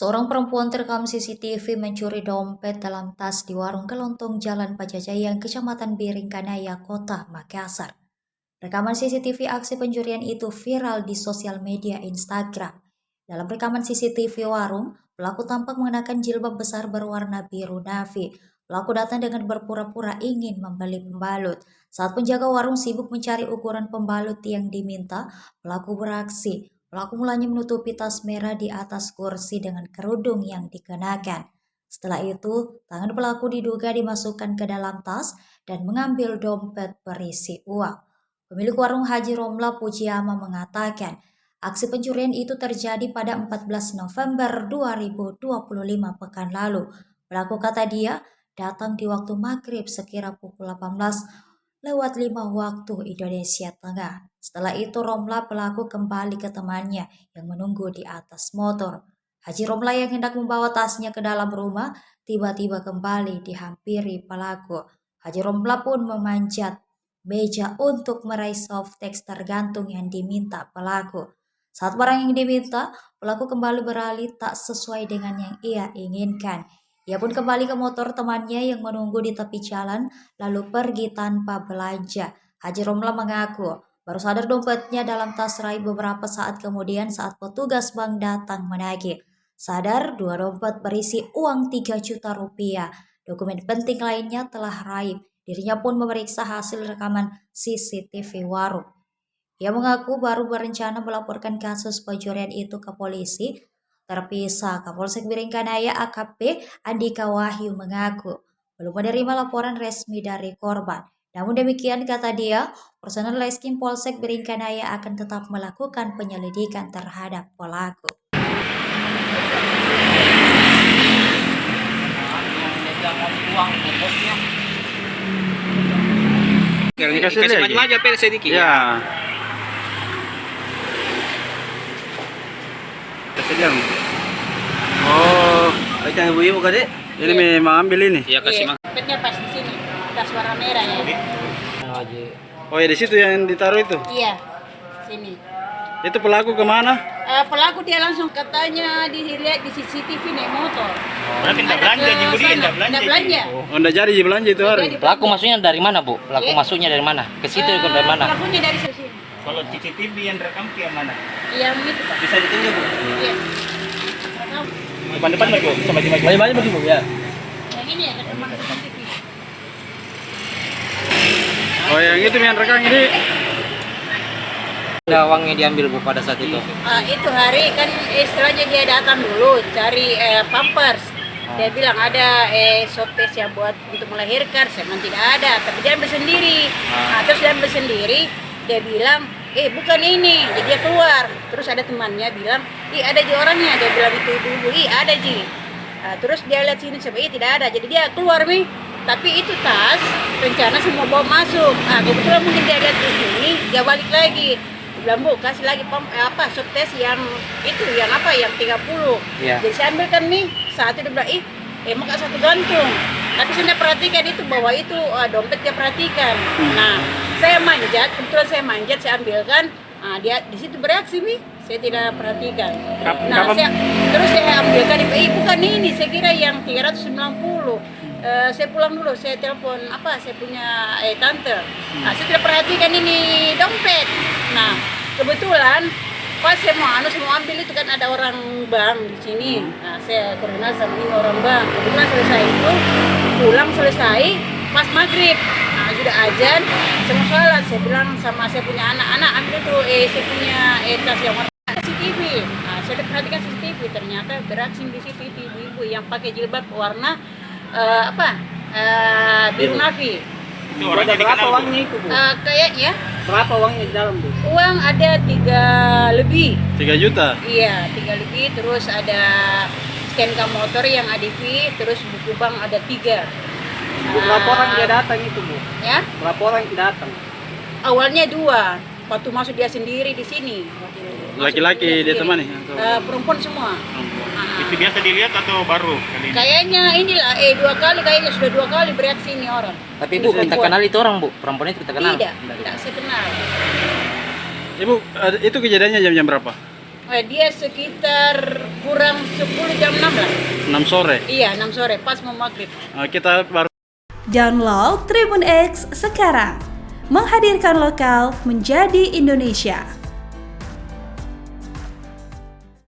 Seorang perempuan terekam CCTV mencuri dompet dalam tas di warung kelontong Jalan Pajajaya, Kecamatan Biringkanaya, Kota Makassar. Rekaman CCTV aksi pencurian itu viral di sosial media Instagram. Dalam rekaman CCTV warung, pelaku tampak mengenakan jilbab besar berwarna biru navy. Pelaku datang dengan berpura-pura ingin membeli pembalut. Saat penjaga warung sibuk mencari ukuran pembalut yang diminta, pelaku beraksi. Pelaku mulanya menutupi tas merah di atas kursi dengan kerudung yang dikenakan. Setelah itu, tangan pelaku diduga dimasukkan ke dalam tas dan mengambil dompet berisi uang. Pemilik warung Haji Romla Pujiama mengatakan, aksi pencurian itu terjadi pada 14 November 2025 pekan lalu. Pelaku, kata dia, datang di waktu maghrib sekira pukul 18:05 waktu Indonesia Tengah. Setelah itu Romla pelaku kembali ke temannya yang menunggu di atas motor. Haji Romla yang hendak membawa tasnya ke dalam rumah tiba-tiba kembali dihampiri pelaku. Haji Romla pun memanjat meja untuk meraih softtex tergantung yang diminta pelaku. Saat barang yang diminta, pelaku kembali beralih tak sesuai dengan yang ia inginkan. Ia pun kembali ke motor temannya yang menunggu di tepi jalan, lalu pergi tanpa belanja. Haji Romla mengaku baru sadar dompetnya dalam tas raib beberapa saat kemudian saat petugas bank datang menagih. Sadar, dua dompet berisi uang 3 juta rupiah. Dokumen penting lainnya telah raib. Dirinya pun memeriksa hasil rekaman CCTV warung. Ia mengaku baru berencana melaporkan kasus pencurian itu ke polisi. Terpisah, Kapolsek Biringkanaya AKP Andika Wahyu mengaku belum menerima laporan resmi dari korban. Namun demikian, kata dia, personel Reskim Polsek Biringkanaya akan tetap melakukan penyelidikan terhadap pelaku. Kasih maju aja sedikit. Ya. Kasih dia. Oh, Baca ibu-ibu kade. ini memang ambil ini. Iya kasih mak. Dompetnya pas di sini, tas warna merah ya. Oh ya, di situ yang ditaruh itu. Iya, sini. Itu pelaku kemana? Pelaku dia langsung katanya dilihat di CCTV naik motor. Berarti tidak belanja di Budi, tidak belanja. Tidak belanja. Oh, ndak jadi belanja itu hari. Pelaku masuknya dari mana, Bu? Pelaku masuknya dari mana? Ke situ dari mana? Pelakunya dari sini. Kalau CCTV yang rekam ke yang mana? Yang itu Pak. Bisa ditunjuk Bu. Iya. Depan Bu, bisa maju-maju. Maju bagi Bu ya. Yang ini ya, rekaman CCTV. Oh, yang itu yang rekam ini. Ada uangnya diambil Bu pada saat itu. Itu hari kan istilahnya dia datang dulu cari pampers. Dia bilang ada softcase yang buat untuk melahirkan, saya memang tidak ada, tapi dia ambil sendiri. Terus dia ambil sendiri, dia bilang, bukan ini, jadi dia keluar. Terus ada temannya bilang, ada ji orangnya, dia bilang itu dulu, ada ji. Terus dia lihat sini, coba tidak ada, jadi dia keluar nih. Tapi itu tas, rencana semua bawa masuk. Kebetulan mungkin dia lihat di sini, dia balik lagi. Dia bilang, Bu, kasih lagi softcase yang itu, yang 30. Iya. Jadi saya ambilkan nih, saat itu dia bilang, emang gak satu gantung. Tapi saya perhatikan itu, bahwa itu dompet dia perhatikan. Nah, saya manjat, kebetulan saya manjat, saya ambilkan. Dia di situ bereaksi nih, saya tidak perhatikan. Terus saya ambilkan, bukan ini, saya kira yang 390. Saya pulang dulu, saya telepon saya punya tante. Saya tidak perhatikan ini dompet. Nah, kebetulan pas saya mau ambil itu kan ada orang bank di sini. Nah, saya koordinasi sama ini orang bank. Kebetulan selesai itu, pulang selesai pas maghrib. Nah, sudah azan, saya mau sholat. Saya bilang sama saya punya anak-anak, ambil itu saya punya tas yang warna CCTV. Nah, saya perhatikan CCTV, ternyata beraksi di situ ibu-ibu yang pakai jilbab warna biru navy. Itu orangnya dikenal Bu. Uangnya itu, Bu? Kayaknya. Berapa uangnya di dalam, Bu? Uang ada 3 lebih. 3 juta. Iya, 3 lebih. Terus ada STNK motor yang ADV, terus buku bank ada 3. Berapa orang dia datang itu, Bu? Ya? Berapa orang datang? Awalnya 2. Waktu masuk dia sendiri di sini. Laki-laki dia temani atau perempuan semua. Itu biasa dilihat atau baru kali ini? Kayaknya inilah 2 kali, kayaknya sudah 2 kali bereaksi ini orang. Tapi Bu, kita kenal itu orang, Bu? Perempuan itu kita kenal? Tidak saya kenal. Ibu, itu kejadiannya jam-jam berapa? Dia sekitar kurang 10 jam 6 lah. 6 sore. Iya, 6 sore pas mau maghrib. Kita baru Download Tribun X sekarang. Menghadirkan lokal menjadi Indonesia.